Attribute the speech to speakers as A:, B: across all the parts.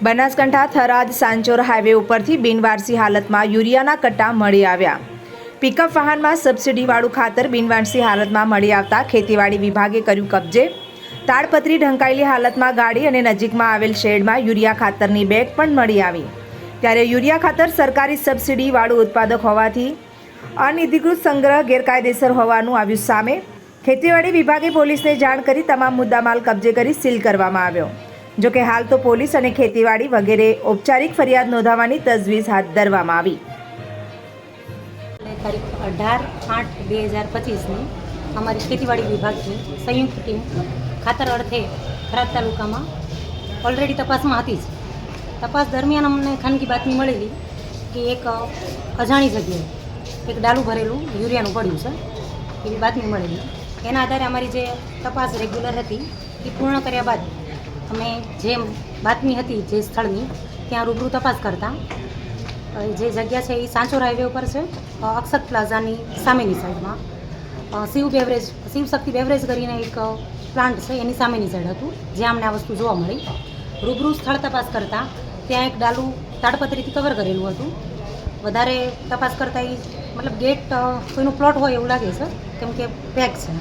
A: Banaskantha Tharad Sanchore highway ઉપરથી બિનવારસી હાલતમાં યુરિયાના કટ્ટા મળી આવ્યા। પિકઅપ વાહનમાં સબસિડીવાળું ખાતર બિનવારસી હાલતમાં મળી આવતા ખેતીવાડી વિભાગે કર્યું કબજે। તાડપત્રી ઢંકાયેલી હાલતમાં ગાડી અને નજીકમાં આવેલ શેડમાં યુરિયા ખાતરની બેગ પણ મળી આવી। ત્યારે યુરિયા ખાતર સરકારી સબસિડીવાળું ઉત્પાદક હોવાથી અનધિકૃત સંગ્રહ ગેરકાયદેસર હોવાનું આવ્યું સામે। ખેતીવાડી વિભાગે પોલીસને જાણ કરી તમામ મુદ્દામાલ કબજે કરી સીલ કરવામાં આવ્યો। જો કે હાલ તો પોલીસ અને ખેતીવાડી વગેરે ઔપચારિક ફરિયાદ નોંધાવવાની તજવીજ હાથ ધરવામાં આવી।
B: તારીખ 18/8/2025ની અમારી ખેતીવાડી વિભાગની સંયુક્ત ટીમ ખાતર અર્થે થરાદ તાલુકામાં ઓલરેડી તપાસમાં હતી જ। તપાસ દરમિયાન અમને ખાનગી બાતમી મળેલી કે એક અજાણી જગ્યાએ એક ડાલું ભરેલું યુરિયાનું પડ્યું છે એવી બાતમી મળેલી। એના આધારે અમારી જે તપાસ રેગ્યુલર હતી એ પૂર્ણ કર્યા બાદ અમે જે બાતમી હતી જે સ્થળની ત્યાં રૂબરૂ તપાસ કરતાં જે જગ્યા છે એ સાંચોર હાઈવે ઉપર છે, અક્ષત પ્લાઝાની સામેની સાઈડમાં શિવશક્તિ બેવરેજ કરીને એક પ્લાન્ટ છે એની સામેની સાઈડ હતું જ્યાં અમને આ વસ્તુ જોવા મળી। રૂબરૂ સ્થળ તપાસ કરતાં ત્યાં એક ડાલું તાડપત્રીથી કવર કરેલું હતું। વધારે તપાસ કરતાં એ મતલબ ગેટ કોઈનું પ્લોટ હોય એવું લાગે છે કેમ કે પેક છે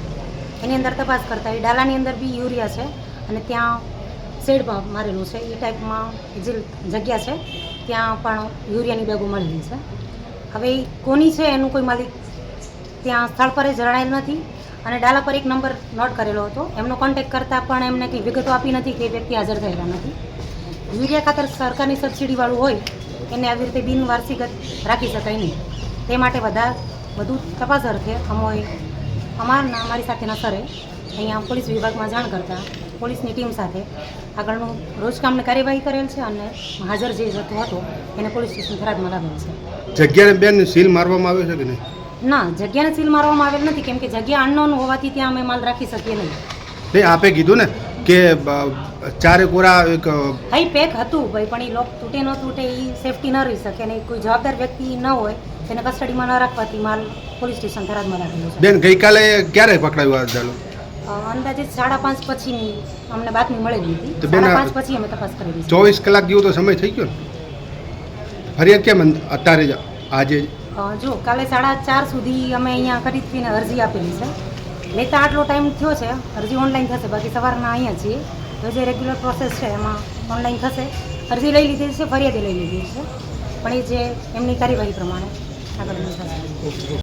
B: એની અંદર તપાસ કરતાં એ ડાલાની અંદર બી યુરિયા છે અને ત્યાં શેડ મારેલું છે એ ટાઈપમાં જે જગ્યા છે ત્યાં પણ યુરિયાની બેગો મળેલી છે। હવે કોની છે એનું કોઈ માલિક ત્યાં સ્થળ પર જ જણાયેલ નથી અને ડાલા પર એક નંબર નોટ કરેલો હતો, એમનો કોન્ટેક્ટ કરતાં પણ એમને કંઈ વિગતો આપી નથી કે વ્યક્તિ હાજર થયેલા નથી। યુરિયા ખાતર સરકારની સબસિડીવાળું હોય એને આવી રીતે બિનવારસી રાખી શકાય નહીં, તે માટે વધુ તપાસ અર્થે અમારી સાથેના સરે અહીંયા પોલીસ વિભાગમાં જાણ કરતાં પોલીસની ટીમ સાથે આગળનું રોજકામની કાર્યવાહી કરેલ છે અને હાજર જે જતો હતો એને પોલીસ સ્ટેશન થરાદમાં લાવેલ છે।
C: જગ્યાને બેન સીલ મારવામાં આવે છે કે નહીં?
B: ના, જગ્યાને સીલ મારવામાં આવેલ નથી કેમ કે જગ્યા અનનોન હોવાથી ત્યાં અમે માલ રાખી શકીએ નહીં।
C: નહીં, આપે કીધું ને કે ચારે કોરા એક
B: હાઈ પેક હતું ભાઈ, પણ એ લોક તૂટે ન તૂટે એ સેફટી ન રહી શકે અને કોઈ જવાબદાર વ્યક્તિ ન હોય તેને કસ્ટડીમાં ન રાખવાથી માલ પોલીસ સ્ટેશન થરાદમાં રાખેલો છે।
C: બેન ગઈકાલે ક્યારે પકડાયું આ ડાલું?
B: અંદાજે 5:30 પછીની અમને બાતમી મળેલી હતી।
C: તો બેન
B: 5:30 પછી અમે તપાસ કરેલી છે।
C: 24 કલાક જેવો તો સમય થઈ ગયો ને? ફરિયાદ કેમ અત્યારે જ આજે?
B: જો કાલે 4:30 સુધી અમે અહીંયા ખરીદીને અરજી આપેલી છે, લેતા આટલો ટાઈમ થયો છે। અરજી ઓનલાઈન થશે, બાકી સવારના અહીંયા છીએ તો જે રેગ્યુલર પ્રોસેસ છે એમાં ઓનલાઈન થશે। અરજી લઈ લીધી છે, ફરિયાદી લઈ લીધી છે, પણ એ જે એમની કાર્યવાહી પ્રમાણે આગળ થશે।